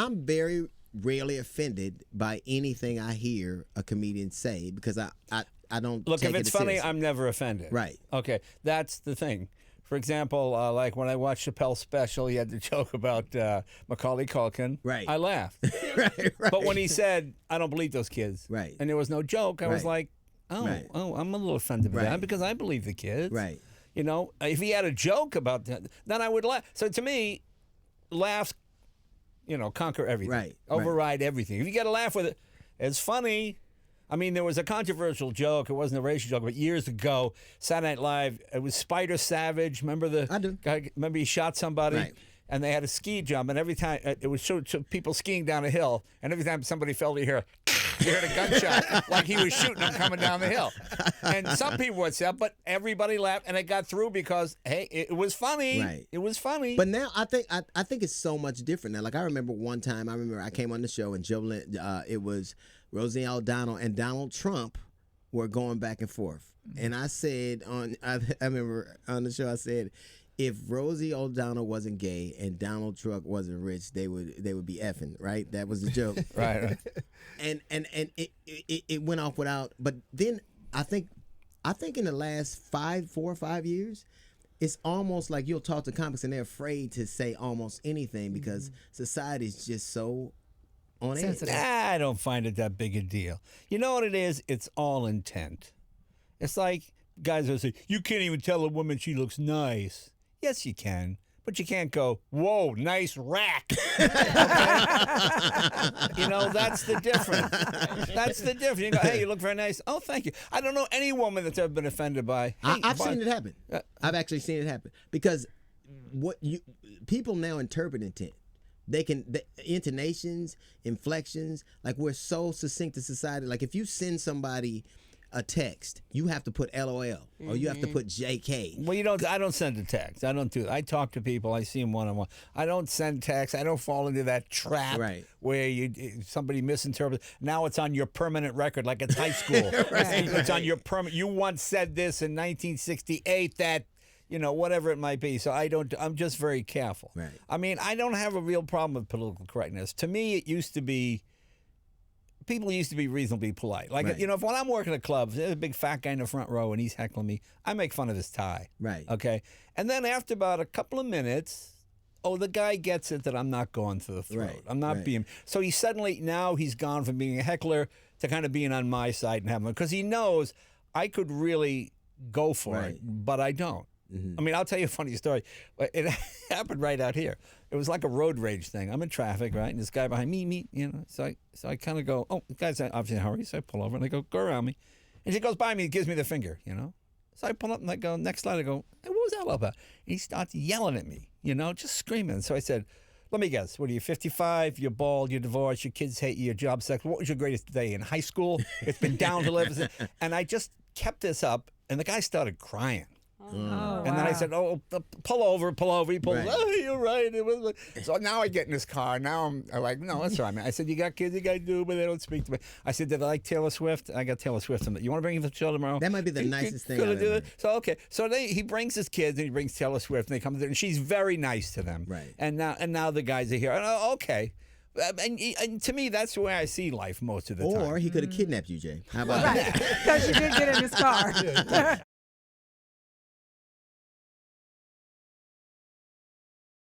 I'm very rarely offended by anything I hear a comedian say because I don't Look, take if it's it funny, seriously. I'm never offended. Right. Okay, that's the thing. For example, like when I watched Chapelle's special, he had the joke about Macaulay Culkin. Right. I laughed. right. But when he said, I don't believe those kids, Right. and there was no joke, I was Right. like, oh, Right. I'm a little offended by Right. that because I believe the kids. Right. You know, if he had a joke about that, then I would laugh. So to me, laughs, conquer everything. Right. Override everything. If you get a laugh with it, it's funny. I mean, there was a controversial joke. It wasn't a racial joke, but years ago, Saturday Night Live, it was Spider Savage. Remember the I do. guy? Remember he shot somebody? Right. And they had a ski jump, and every time it would show people skiing down a hill, and every time somebody fell, you heard a gunshot, like he was shooting them coming down the hill. And some people would say, but everybody laughed, and it got through because hey, it was funny. Right. It was funny. But now I think it's so much different now. Like I remember one time, I came on the show and it was Rosie O'Donnell and Donald Trump were going back and forth, and I said I remember on the show I said, if Rosie O'Donnell wasn't gay and Donald Trump wasn't rich, they would be effing, right? That was the joke. right. And it went off without. But then I think in the last 4 or 5 years, it's almost like you'll talk to comics and they're afraid to say almost anything because society's just so on edge. I don't find it that big a deal. You know what it is? It's all intent. It's like guys will say, you can't even tell a woman she looks nice. Yes, you can. But you can't go, whoa, nice rack. That's the difference. That's the difference. You go, hey, you look very nice. Oh, thank you. I don't know any woman that's ever been offended by. Hey, I've seen it happen. I've actually seen it happen because people now interpret intent. The intonations, inflections, like we're so succinct to society. Like if you send somebody a text, you have to put LOL or you have to put JK. Well, I don't send a text. I don't do that. I talk to people. I see them one-on-one. I don't send text. I don't fall into that trap where somebody misinterprets. Now it's on your permanent record like it's high school. It's on your permanent. You once said this in 1968 that, whatever it might be. So I'm just very careful. Right. I mean, I don't have a real problem with political correctness. To me, it used to be, people used to be reasonably polite. Like, if when I'm working at clubs, there's a big fat guy in the front row and he's heckling me, I make fun of his tie. Right. Okay. And then after about a couple of minutes, the guy gets it that I'm not going to the throat. Right. I'm not being. So now he's gone from being a heckler to kind of being on my side and having, because he knows I could really go for it, but I don't. I mean, I'll tell you a funny story. It happened right out here. It was like a road rage thing. I'm in traffic, right? And this guy behind me, So I kind of go, the guy's obviously in a hurry. So I pull over and I go around me. And he goes by me and gives me the finger, So I pull up and I go, next slide, I go, hey, what was that all about? And he starts yelling at me, just screaming. So I said, let me guess, what are you, 55, you're bald, you're divorced, your kids hate you, your job sucks. What was your greatest day in high school? It's been downhill ever since. And I just kept this up, and the guy started crying. And then I said, pull over. He pulled, you're right. It was. So now I get in his car. Now I'm like, no, that's all right, man. I said, you got kids, you got to do, but they don't speak to me. I said, did I like Taylor Swift? I got Taylor Swift. You want to bring him to the show tomorrow? That might be the nicest thing I've ever heard. So, okay. So he brings his kids and he brings Taylor Swift and they come there and she's very nice to them. Right. And now the guys are here. Okay. And to me, that's the way I see life most of the time. Or he could have kidnapped you, Jay. How about that? Because you did get in his car.